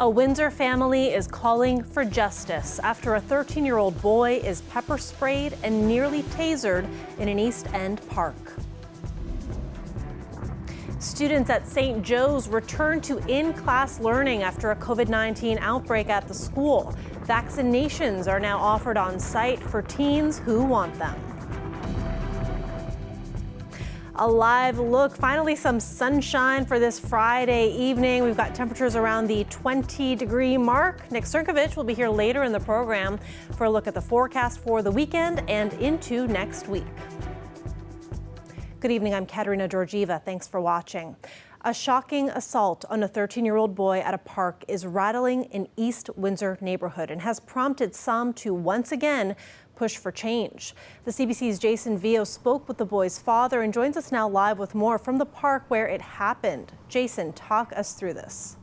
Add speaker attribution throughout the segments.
Speaker 1: A Windsor family is calling for justice after a 13-year-old boy is pepper sprayed and nearly tasered in an East End park. Students at St. Joe's return to in-class learning after a COVID-19 outbreak at the school. Vaccinations are now offered on site for teens who want them. A live look, finally some sunshine for this Friday evening. We've got temperatures around the 20-degree mark. Nick Srnkovic will be here later in the program for a look at the forecast for the weekend and into next week. Good evening, I'm Katerina Georgieva. Thanks for watching. A shocking assault on a 13-year-old boy at a park is rattling an East Windsor neighborhood and has prompted some to once again push for change. The CBC's Jason Vio spoke with the boy's father and joins us now live with more from the park where it happened. Jason, talk us through this.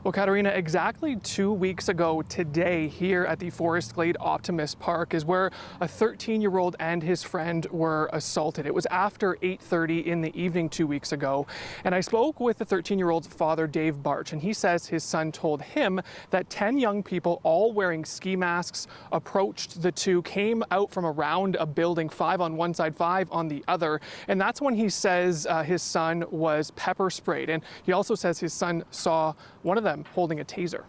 Speaker 2: Well, Katerina, exactly 2 weeks ago today here at the Forest Glade Optimist Park is where a 13-year-old and his friend were assaulted. It was after 8:30 in the evening 2 weeks ago. And I spoke with the 13-year-old's father, Dave Barch, and he says his son told him that 10 young people, all wearing ski masks, approached the two, came out from around a building, 5 on one side, 5 on the other. And that's when he says his son was pepper sprayed. And he also says his son saw one of them holding a taser.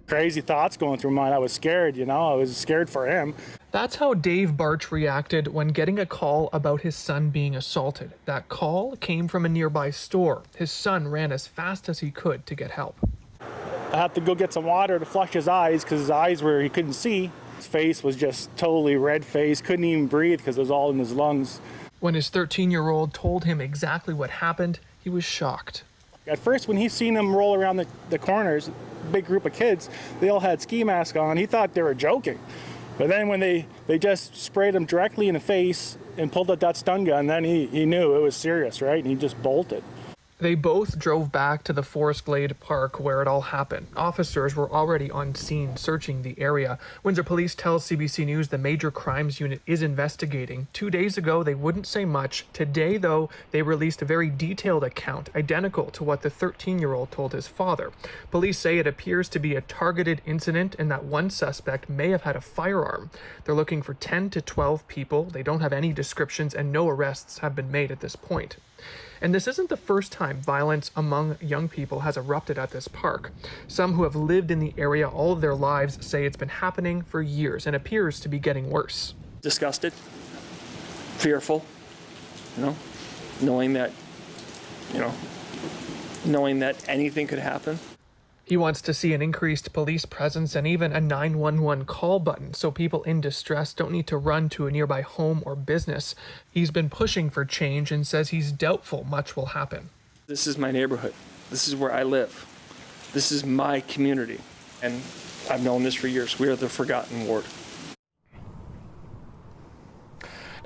Speaker 3: Crazy thoughts going through my mind. I was scared, I was scared for him.
Speaker 2: That's how Dave Barch reacted when getting a call about his son being assaulted. That call came from a nearby store. His son ran as fast as he could to get help.
Speaker 3: I had to go get some water to flush his eyes because his eyes were, he couldn't see. His face was just totally red face, couldn't even breathe because it was all in his lungs.
Speaker 2: When his 13-year-old told him exactly what happened, he was shocked.
Speaker 3: At first, when he seen him roll around the corners, big group of kids, they all had ski masks on. He thought they were joking. But then when they just sprayed him directly in the face and pulled out that stun gun, then he knew it was serious, right? And he just bolted.
Speaker 2: They both drove back to the Forest Glade Park where it all happened. Officers were already on scene searching the area. Windsor Police tells CBC News the Major Crimes Unit is investigating. 2 days ago, they wouldn't say much. Today, though, they released a very detailed account, identical to what the 13-year-old told his father. Police say it appears to be a targeted incident and that one suspect may have had a firearm. They're looking for 10 to 12 people. They don't have any descriptions and no arrests have been made at this point. And this isn't the first time violence among young people has erupted at this park. Some who have lived in the area all of their lives say it's been happening for years and appears to be getting worse.
Speaker 4: Disgusted, fearful, knowing that anything could happen.
Speaker 2: He wants to see an increased police presence and even a 911 call button so people in distress don't need to run to a nearby home or business. He's been pushing for change and says he's doubtful much will happen.
Speaker 4: This is my neighborhood. This is where I live. This is my community. And I've known this for years. We are the forgotten ward.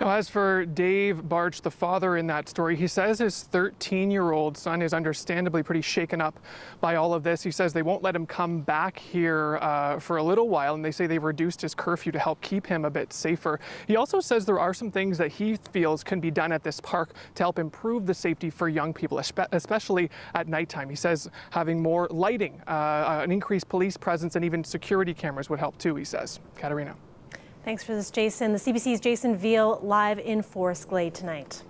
Speaker 2: Now, as for Dave Barch, the father in that story, he says his 13-year-old son is understandably pretty shaken up by all of this. He says they won't let him come back here for a little while, and they say they've reduced his curfew to help keep him a bit safer. He also says there are some things that he feels can be done at this park to help improve the safety for young people, especially at nighttime. He says having more lighting, an increased police presence, and even security cameras would help too, he says. Katerina.
Speaker 1: Thanks for this, Jason. The CBC's Jason Veal live in Forest Glade tonight.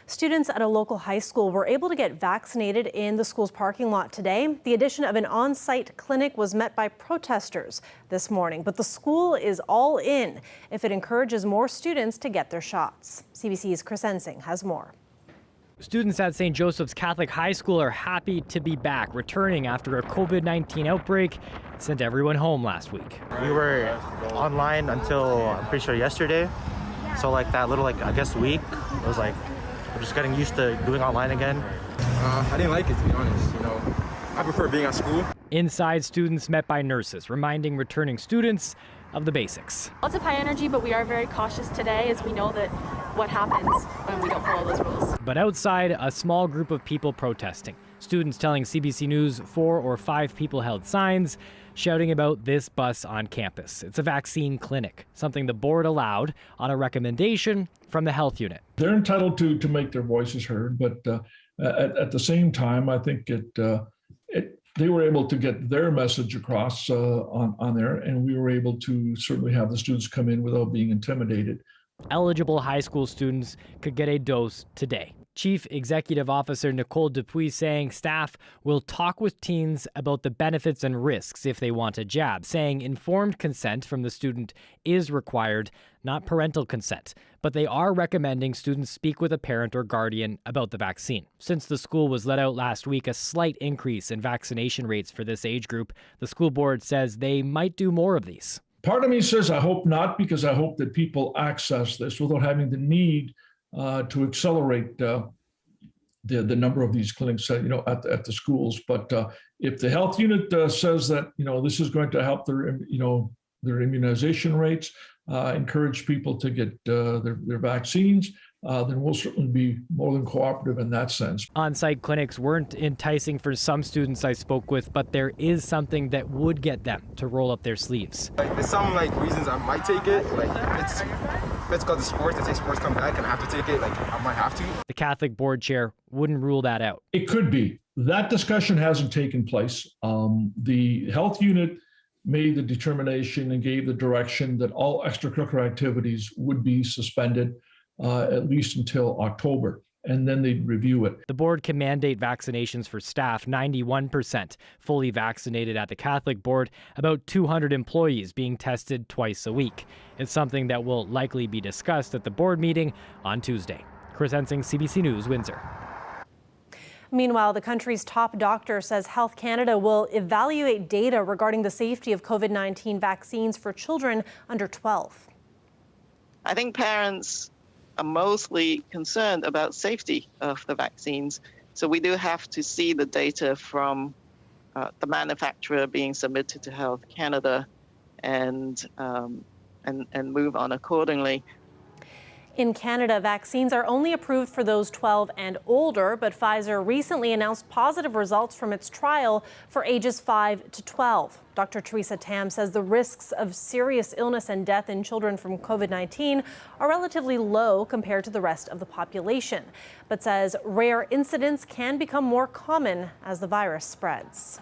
Speaker 1: Students at a local high school were able to get vaccinated in the school's parking lot today. The addition of an on-site clinic was met by protesters this morning, but the school is all in if it encourages more students to get their shots. CBC's Chris Ensing has more.
Speaker 5: Students at St. Joseph's Catholic High School are happy to be back, returning after a COVID-19 outbreak sent everyone home last week.
Speaker 6: We were online until, I'm pretty sure, yesterday. So like that little, I guess, week, it was like, we're just getting used to doing online again.
Speaker 7: I didn't like it, to be honest. I prefer being at school.
Speaker 5: Inside, students met by nurses, reminding returning students of the basics.
Speaker 8: Lots of high energy, but we are very cautious today as we know that what happens when we don't follow those rules.
Speaker 5: But outside, a small group of people protesting. Students telling CBC News 4 or 5 people held signs shouting about this bus on campus. It's a vaccine clinic, something the board allowed on a recommendation from the health unit.
Speaker 9: They're entitled to make their voices heard, but At the same time, I think they were able to get their message across on there, and we were able to certainly have the students come in without being intimidated.
Speaker 5: Eligible high school students could get a dose today. Chief Executive Officer Nicole Dupuis saying staff will talk with teens about the benefits and risks if they want a jab, saying informed consent from the student is required, not parental consent. But they are recommending students speak with a parent or guardian about the vaccine. Since the school was let out last week, a slight increase in vaccination rates for this age group. The school board says they might do more of these.
Speaker 9: Part of me says I hope not, because I hope that people access this without having the need to accelerate the number of these clinics, at the schools. But if the health unit says that this is going to help their immunization rates, encourage people to get their vaccines, then we'll certainly be more than cooperative in that sense.
Speaker 5: On-site clinics weren't enticing for some students I spoke with, but there is something that would get them to roll up their sleeves.
Speaker 7: There's some reasons I might take it. If it's because of sports, let's say sports come back and I have to take it, I might have to.
Speaker 5: The Catholic board chair wouldn't rule that out.
Speaker 9: It could be. That discussion hasn't taken place. The health unit made the determination and gave the direction that all extracurricular activities would be suspended at least until October, and then they'd review it.
Speaker 5: The board can mandate vaccinations for staff, 91% fully vaccinated at the Catholic board, about 200 employees being tested twice a week. It's something that will likely be discussed at the board meeting on Tuesday. Chris Hensing, CBC News, Windsor.
Speaker 1: Meanwhile, the country's top doctor says Health Canada will evaluate data regarding the safety of COVID-19 vaccines for children under 12.
Speaker 10: I think parents are mostly concerned about safety of the vaccines. So we do have to see the data from the manufacturer being submitted to Health Canada and move on accordingly.
Speaker 1: In Canada, vaccines are only approved for those 12 and older, but Pfizer recently announced positive results from its trial for ages 5 to 12. Dr. Teresa Tam says the risks of serious illness and death in children from COVID-19 are relatively low compared to the rest of the population, but says rare incidents can become more common as the virus spreads.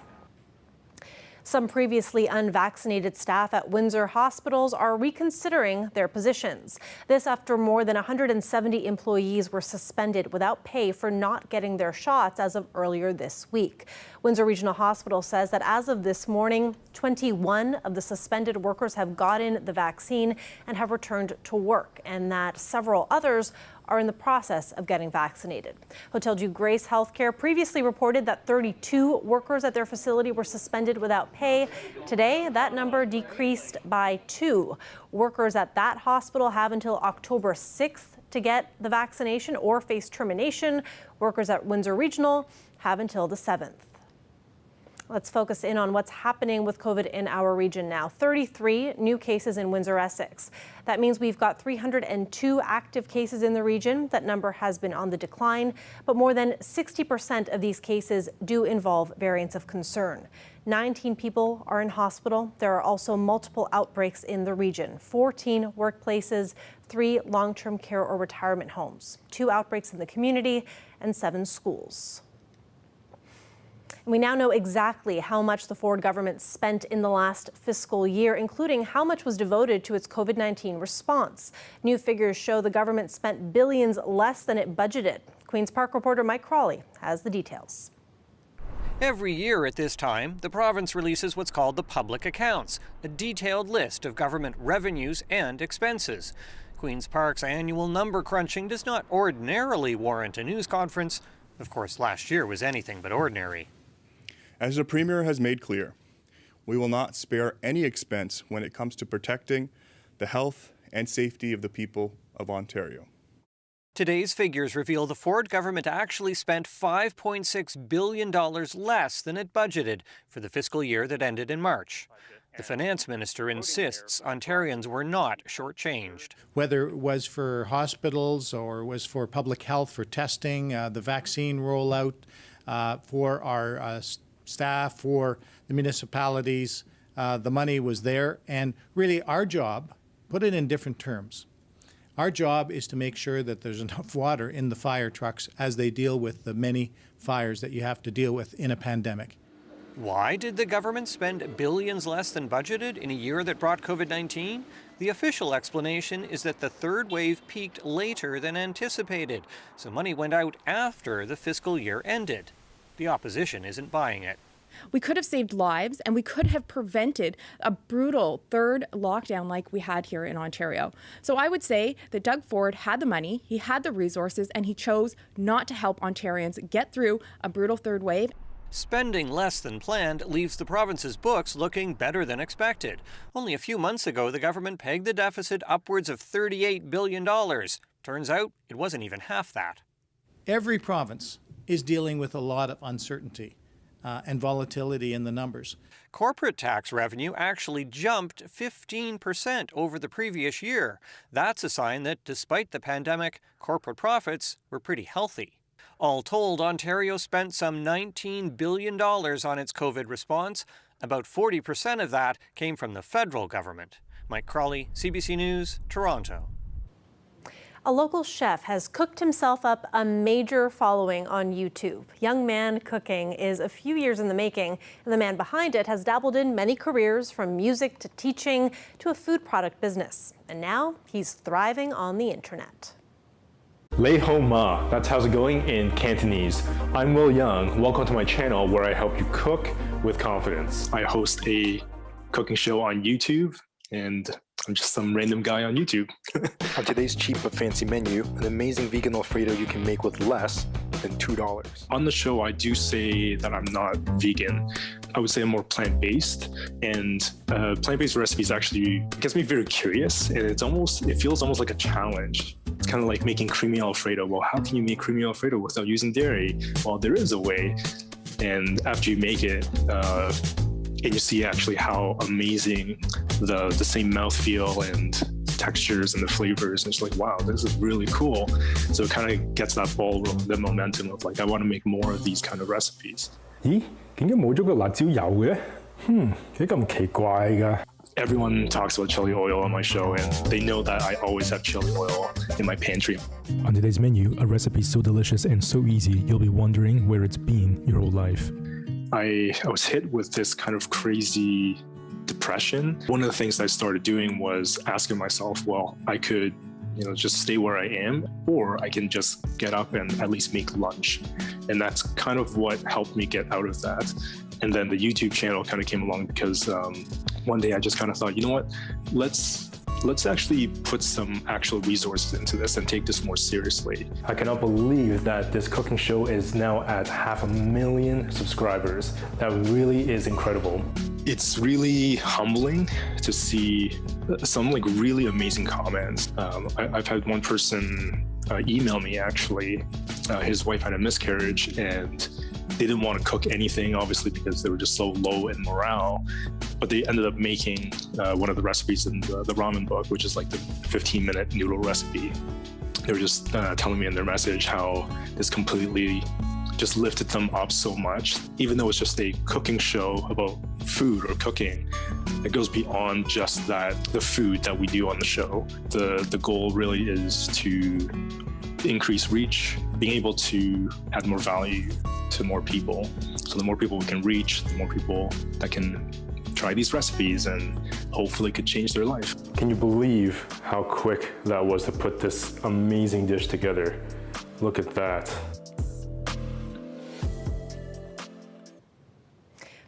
Speaker 1: Some previously unvaccinated staff at Windsor hospitals are reconsidering their positions. This after more than 170 employees were suspended without pay for not getting their shots as of earlier this week. Windsor Regional Hospital says that as of this morning, 21 of the suspended workers have gotten the vaccine and have returned to work, and that several others are in the process of getting vaccinated. Hotel Dieu Grace Healthcare previously reported that 32 workers at their facility were suspended without pay. Today, that number decreased by 2. Workers at that hospital have until October 6th to get the vaccination or face termination. Workers at Windsor Regional have until the 7th. Let's focus in on what's happening with COVID in our region now. 33 new cases in Windsor, Essex. That means we've got 302 active cases in the region. That number has been on the decline, but more than 60% of these cases do involve variants of concern. 19 people are in hospital. There are also multiple outbreaks in the region. 14 workplaces, 3 long-term care or retirement homes, 2 outbreaks in the community, and 7 schools. We now know exactly how much the Ford government spent in the last fiscal year, including how much was devoted to its COVID-19 response. New figures show the government spent billions less than it budgeted. Queen's Park reporter Mike Crawley has the details.
Speaker 11: Every year at this time, the province releases what's called the public accounts, a detailed list of government revenues and expenses. Queen's Park's annual number crunching does not ordinarily warrant a news conference. Of course, last year was anything but ordinary.
Speaker 12: As the Premier has made clear, we will not spare any expense when it comes to protecting the health and safety of the people of Ontario.
Speaker 11: Today's figures reveal the Ford government actually spent $5.6 billion less than it budgeted for the fiscal year that ended in March. The finance minister insists Ontarians were not shortchanged.
Speaker 13: Whether it was for hospitals or was for public health, for testing, the vaccine rollout, for our staff, for the municipalities, the money was there. And really our job, put it in different terms, Our job is to make sure that there's enough water in the fire trucks as they deal with the many fires that you have to deal with in a pandemic.
Speaker 11: Why did the government spend billions less than budgeted in a year that brought COVID-19? The official explanation is that the third wave peaked later than anticipated, so money went out after the fiscal year ended. The opposition isn't buying it.
Speaker 14: We could have saved lives and we could have prevented a brutal third lockdown like we had here in Ontario. So I would say that Doug Ford had the money, he had the resources, and he chose not to help Ontarians get through a brutal third wave.
Speaker 11: Spending less than planned leaves the province's books looking better than expected. Only a few months ago, the government pegged the deficit upwards of $38 billion. Turns out it wasn't even half that.
Speaker 13: Every province is dealing with a lot of uncertainty and volatility in the numbers.
Speaker 11: Corporate tax revenue actually jumped 15% over the previous year. That's a sign that despite the pandemic, corporate profits were pretty healthy. All told, Ontario spent some $19 billion on its COVID response. About 40% of that came from the federal government. Mike Crawley, CBC News, Toronto.
Speaker 1: A local chef has cooked himself up a major following on YouTube. Young Man Cooking is a few years in the making, and the man behind it has dabbled in many careers, from music to teaching to a food product business. And now he's thriving on the internet.
Speaker 15: Lei Ho Ma, that's how's it going in Cantonese. I'm Will Young. Welcome to my channel where I help you cook with confidence. I host a cooking show on YouTube, and I'm just some random guy on YouTube. On today's cheap but fancy menu, an amazing vegan Alfredo you can make with less than $2. On the show, I do say that I'm not vegan. I would say I'm more plant-based, and plant-based recipes actually gets me very curious, and it feels almost like a challenge. It's kind of like making creamy Alfredo. Well, how can you make creamy Alfredo without using dairy? Well, there is a way, and after you make it, and you see actually how amazing the same mouthfeel and textures and the flavors, and it's like, wow, this is really cool. So it kind of gets that ball rolling, the momentum of like, I want to make more of these kind of recipes. 咦，點解冇咗個辣椒油嘅？幾咁奇怪㗎？ Everyone talks about chili oil on my show, and they know that I always have chili oil in my pantry. On today's menu, a recipe so delicious and so easy, you'll be wondering where it's been your whole life. I was hit with this kind of crazy depression. One of the things I started doing was asking myself, well, I could, just stay where I am, or I can just get up and at least make lunch. And that's kind of what helped me get out of that. And then the YouTube channel kind of came along because one day I just kind of thought, you know what, let's actually put some actual resources into this and take this more seriously. I cannot believe that this cooking show is now at 500,000 subscribers. That really is incredible. It's really humbling to see some really amazing comments. I've had one person email me actually. His wife had a miscarriage and they didn't want to cook anything, obviously, because they were just so low in morale. But they ended up making one of the recipes in the ramen book, which is like the 15-minute noodle recipe. They were just telling me in their message how this completely just lifted them up so much. Even though it's just a cooking show about food or cooking, it goes beyond just the food that we do on the show. The goal really is to increase reach, being able to add more value to more people. So the more people we can reach, the more people that can try these recipes and hopefully could change their life. Can you believe how quick that was to put this amazing dish together? Look at that.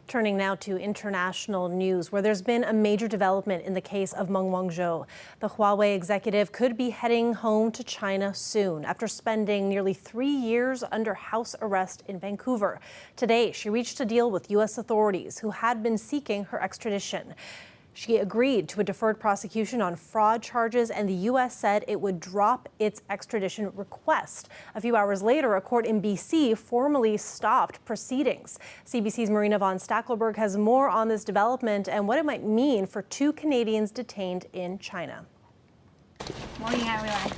Speaker 1: Turning now to international news, where there's been a major development in the case of Meng Wanzhou. The Huawei executive could be heading home to China soon after spending nearly 3 years under house arrest in Vancouver. Today, she reached a deal with U.S. authorities who had been seeking her extradition. She agreed to a deferred prosecution on fraud charges, and the U.S. said it would drop its extradition request. A few hours later, a court in BC formally stopped proceedings. CBC's Marina von Stackelberg has more on this development and what it might mean for 2 Canadians detained in China.
Speaker 16: Morning, everyone.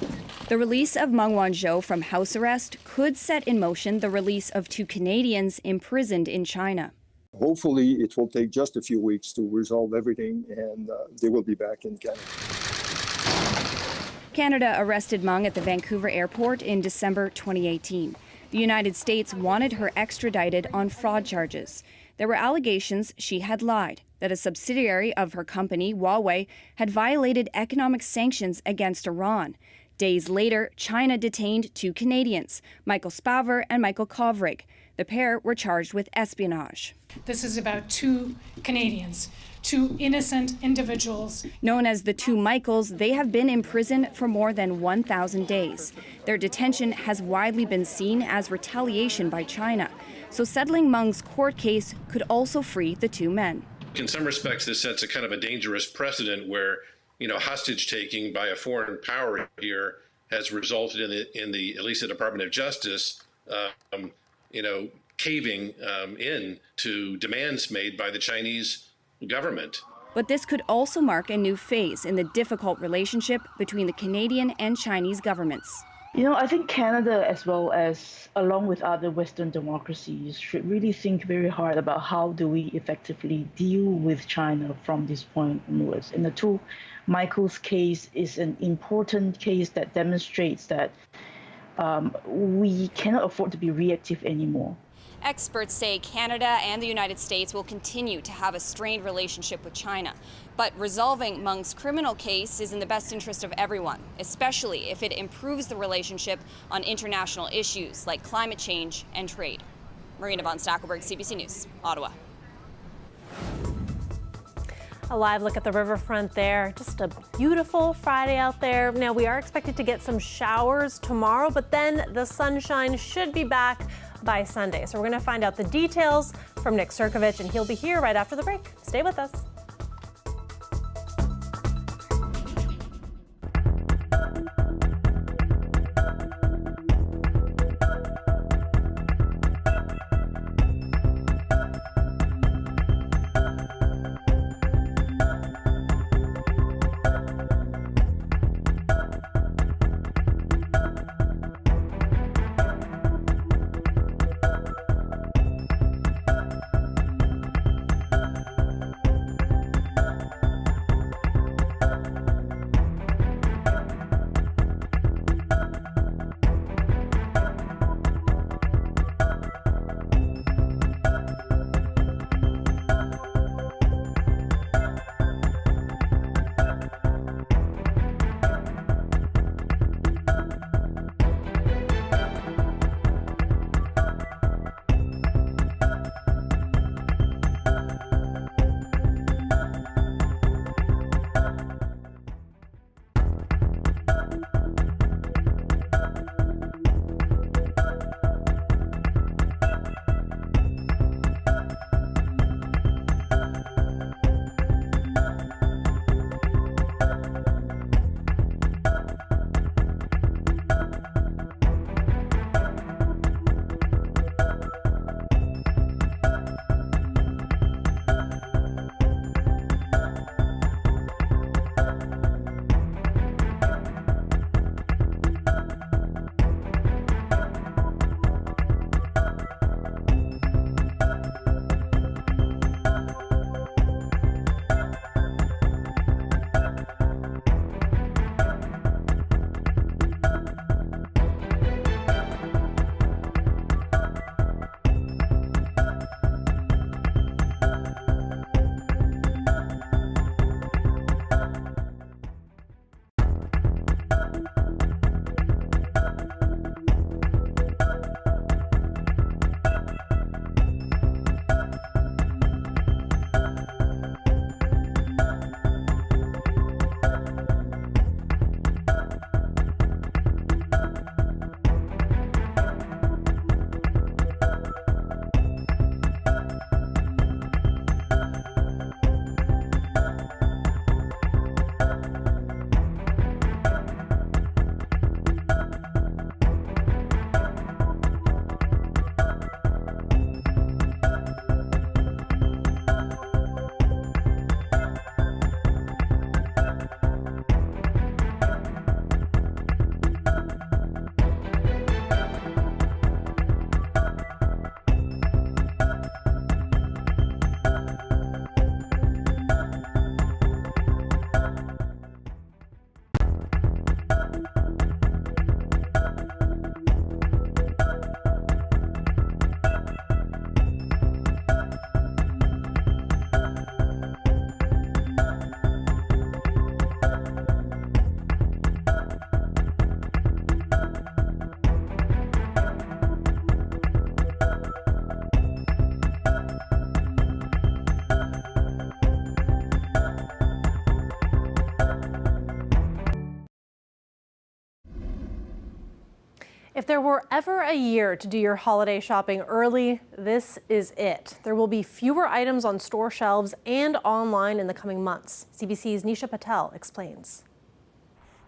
Speaker 16: The release of Meng Wanzhou from house arrest could set in motion the release of 2 Canadians imprisoned in China.
Speaker 17: Hopefully, it will take just a few weeks to resolve everything, and they will be back in Canada.
Speaker 16: Canada arrested Meng at the Vancouver airport in December 2018. The United States wanted her extradited on fraud charges. There were allegations she had lied, that a subsidiary of her company, Huawei, had violated economic sanctions against Iran. Days later, China detained 2 Canadians, Michael Spavor and Michael Kovrig. The pair were charged with espionage.
Speaker 18: This is about 2 Canadians, 2 innocent individuals.
Speaker 16: Known as the 2 Michaels, they have been in prison for more than 1,000 days. Their detention has widely been seen as retaliation by China. So settling Meng's court case could also free the 2 men.
Speaker 19: In some respects, this sets a kind of a dangerous precedent where, hostage taking by a foreign power here has resulted in the at least the Department of Justice, caving in to demands made by the Chinese government.
Speaker 16: But this could also mark a new phase in the difficult relationship between the Canadian and Chinese governments.
Speaker 20: I think Canada, as well as along with other Western democracies, should really think very hard about how do we effectively deal with China from this point onwards. And the 2 Michael's case is an important case that demonstrates that we cannot afford to be reactive anymore.
Speaker 16: Experts say Canada and the United States will continue to have a strained relationship with China. But resolving Meng's criminal case is in the best interest of everyone, especially if it improves the relationship on international issues like climate change and trade. Marina von Stackelberg, CBC News, Ottawa.
Speaker 1: A live look at the riverfront there. Just a beautiful Friday out there. Now, we are expected to get some showers tomorrow, but then the sunshine should be back by Sunday. So we're going to find out the details from Nick Sirkovich, and he'll be here right after the break. Stay with us. If there were ever a year to do your holiday shopping early, this is it. There will be fewer items on store shelves and online in the coming months. CBC's Nisha Patel explains.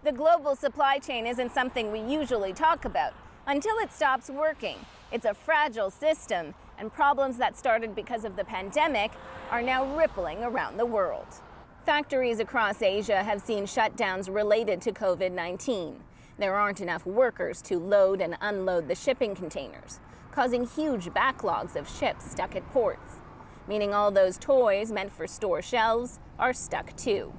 Speaker 21: The global supply chain isn't something we usually talk about until it stops working. It's a fragile system, and problems that started because of the pandemic are now rippling around the world. Factories across Asia have seen shutdowns related to COVID-19. There aren't enough workers to load and unload the shipping containers, causing huge backlogs of ships stuck at ports, meaning all those toys meant for store shelves are stuck too.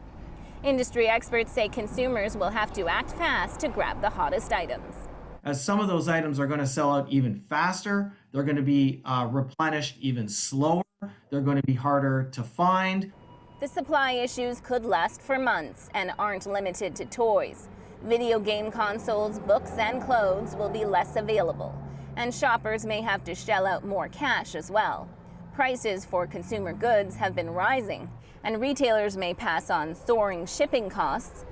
Speaker 21: Industry experts say consumers will have to act fast to grab the hottest items.
Speaker 22: As some of those items are going to sell out even faster, they're going to be replenished even slower, they're going to be harder to find.
Speaker 21: The supply issues could last for months and aren't limited to toys. Video game consoles, books, and clothes will be less available, and shoppers may have to shell out more cash as well. Prices for consumer goods have been rising, and retailers may pass on soaring shipping costs.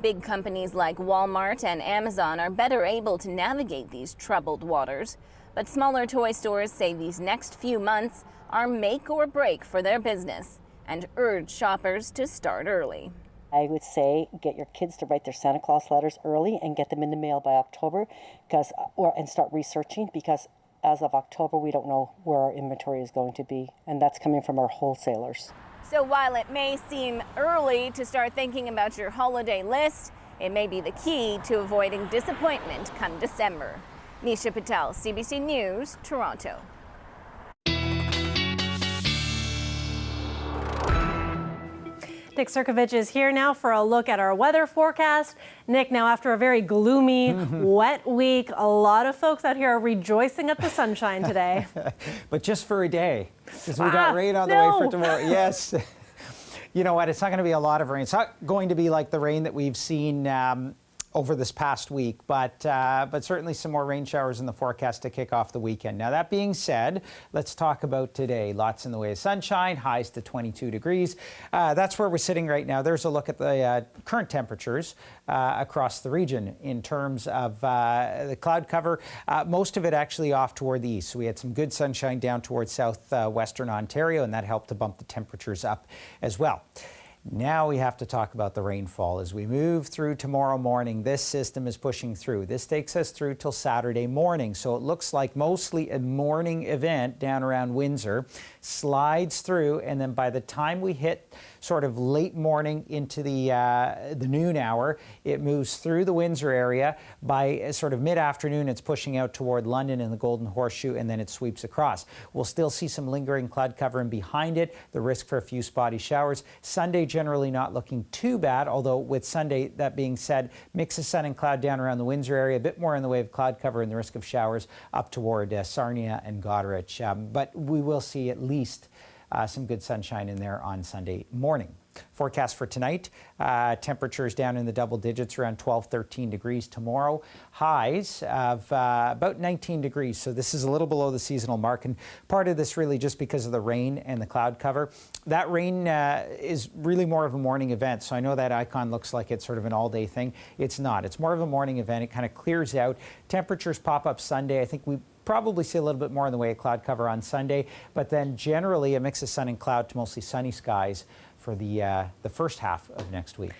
Speaker 21: Big companies like Walmart and Amazon are better able to navigate these troubled waters, but smaller toy stores say these next few months are make or break for their business and urge shoppers to start early.
Speaker 23: I would say get your kids to write their Santa Claus letters early and get them in the mail by October, and start researching, because as of October we don't know where our inventory is going to be, and that's coming from our wholesalers.
Speaker 21: So while it may seem early to start thinking about your holiday list, it may be the key to avoiding disappointment come December. Nisha Patel, CBC News, Toronto.
Speaker 1: Nick Cirkovich is here now for a look at our weather forecast. Nick, now after a very gloomy, wet week, a lot of folks out here are rejoicing at the sunshine today.
Speaker 24: But just for a day, because we got rain on the way for tomorrow. Yes. You know what? It's not going to be a lot of rain. It's not going to be like the rain that we've seen over this past week, but certainly some more rain showers in the forecast to kick off the weekend. Now, that being said, let's talk about today. Lots in the way of sunshine, highs to 22 degrees. That's where we're sitting right now. There's a look at the current temperatures across the region in terms of the cloud cover. Most of it actually off toward the east. So we had some good sunshine down towards southwestern Ontario, and that helped to bump the temperatures up as well. Now we have to talk about the rainfall. As we move through tomorrow morning, this system is pushing through. This takes us through till Saturday morning. So it looks like mostly a morning event down around Windsor, slides through, and then by the time we hit sort of late morning into the noon hour, it moves through the Windsor area. By sort of mid-afternoon, it's pushing out toward London and the Golden Horseshoe, and then it sweeps across. We'll still see some lingering cloud cover, and behind it, the risk for a few spotty showers. Sunday generally not looking too bad, although with Sunday, that being said, mix of sun and cloud down around the Windsor area, a bit more in the way of cloud cover and the risk of showers up toward Sarnia and Goderich. But we will see at least some good sunshine in there on Sunday morning. Forecast for tonight, temperatures down in the double digits, around 12, 13 degrees tomorrow. Highs of about 19 degrees, so this is a little below the seasonal mark, and part of this really just because of the rain and the cloud cover. That rain is really more of a morning event, so I know that icon looks like it's sort of an all-day thing. It's not. It's more of a morning event. It kind of clears out. Temperatures pop up Sunday. I think we probably see a little bit more in the way of cloud cover on Sunday, but then generally a mix of sun and cloud to mostly sunny skies for the first half of next week.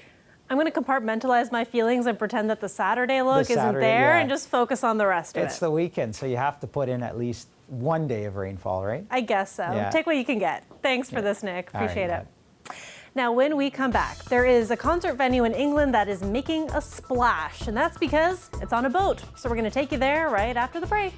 Speaker 1: I'm going to compartmentalize my feelings and pretend that the Saturday look isn't there and just focus on the rest of it.
Speaker 24: It's the weekend, so you have to put in at least one day of rainfall, right?
Speaker 1: I guess so.
Speaker 24: Yeah.
Speaker 1: Take what you can get. Thanks for this, Nick. Appreciate it. Now, when we come back, there is a concert venue in England that is making a splash, and that's because it's on a boat. So we're going to take you there right after the break.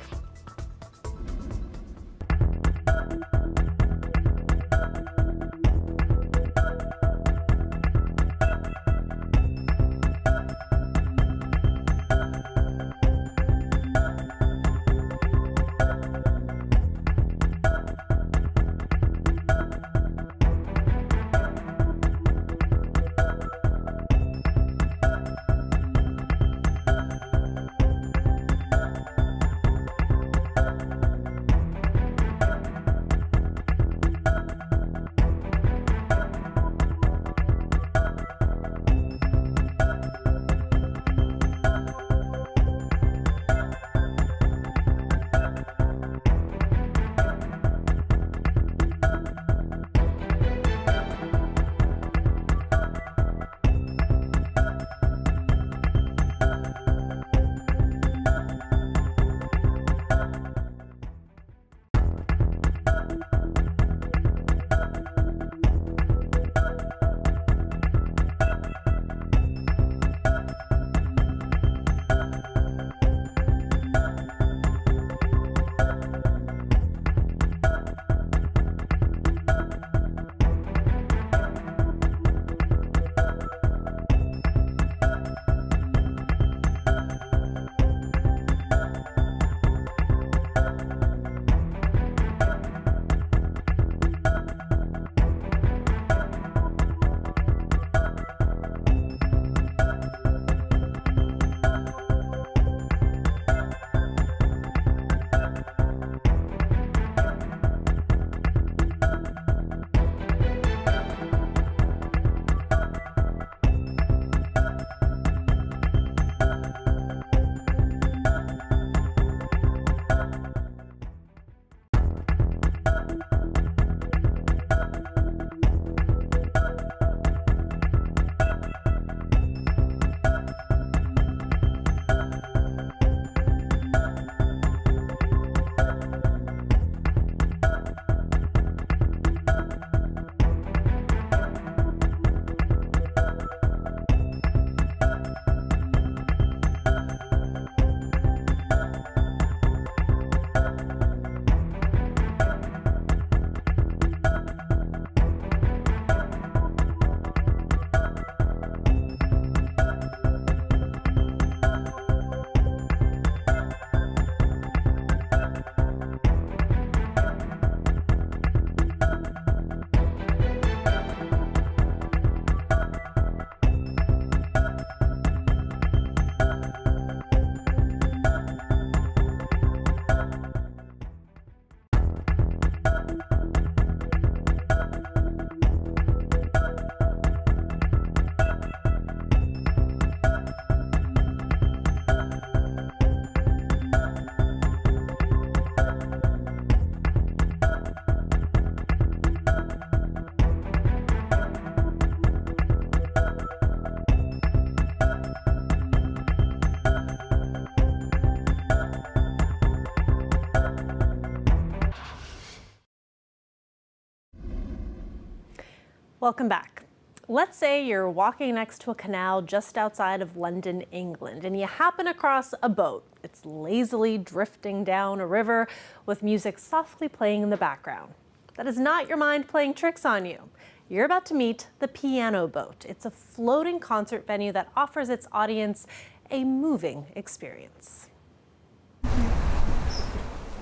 Speaker 1: Welcome back. Let's say you're walking next to a canal just outside of London, England, and you happen across a boat. It's lazily drifting down a river with music softly playing in the background. That is not your mind playing tricks on you. You're about to meet the Piano Boat. It's a floating concert venue that offers its audience a moving experience.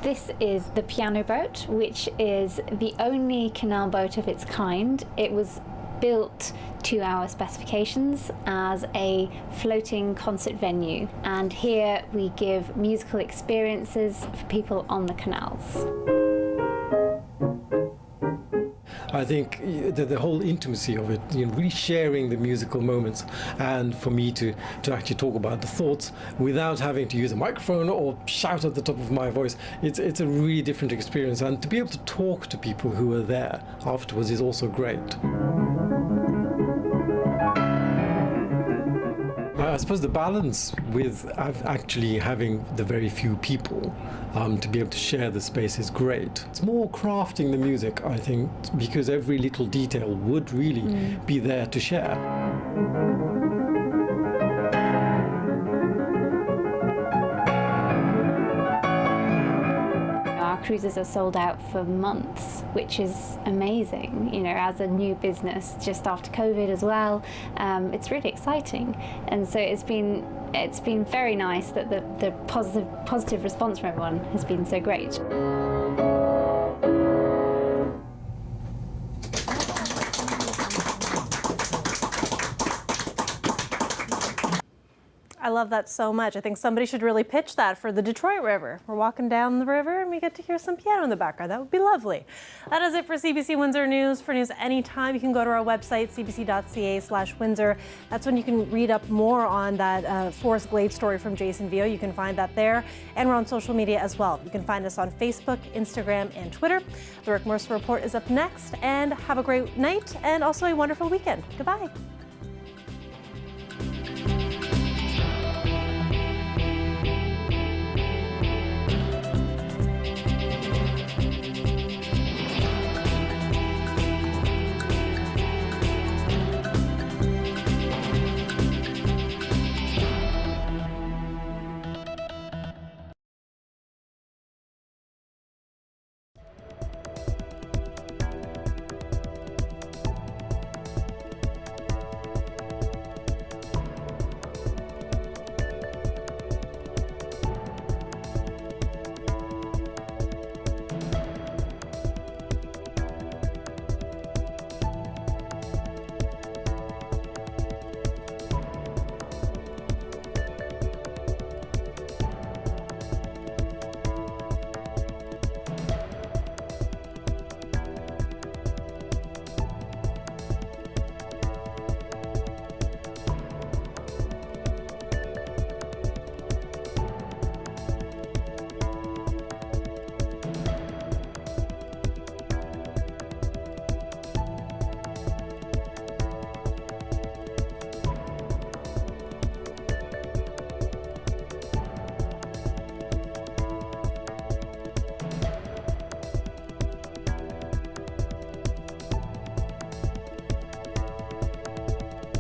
Speaker 2: This is the Piano Boat, which is the only canal boat of its kind. It was built to our specifications as a floating concert venue, and here we give musical experiences for people on the canals.
Speaker 3: I think the whole intimacy of it, really sharing the musical moments, and for me to actually talk about the thoughts without having to use a microphone or shout at the top of my voice, it's a really different experience. And to be able to talk to people who are there afterwards is also great. I suppose the balance with actually having the very few people to be able to share the space is great. It's more crafting the music, I think, because every little detail would really be there to share.
Speaker 2: Our cruises are sold out for months, which is amazing. As a new business just after COVID as well, it's really exciting, and so it's been very nice that the positive response from everyone has been so great.
Speaker 1: I love that so much. I think somebody should really pitch that for the Detroit River. We're walking down the river and we get to hear some piano in the background. That would be lovely. That is it for CBC Windsor News. For news anytime, you can go to our website, cbc.ca/Windsor. That's when you can read up more on that Forest Glade story from Jason Veal. You can find that there. And we're on social media as well. You can find us on Facebook, Instagram, and Twitter. The Rick Mercer Report is up next. And have a great night and also a wonderful weekend. Goodbye.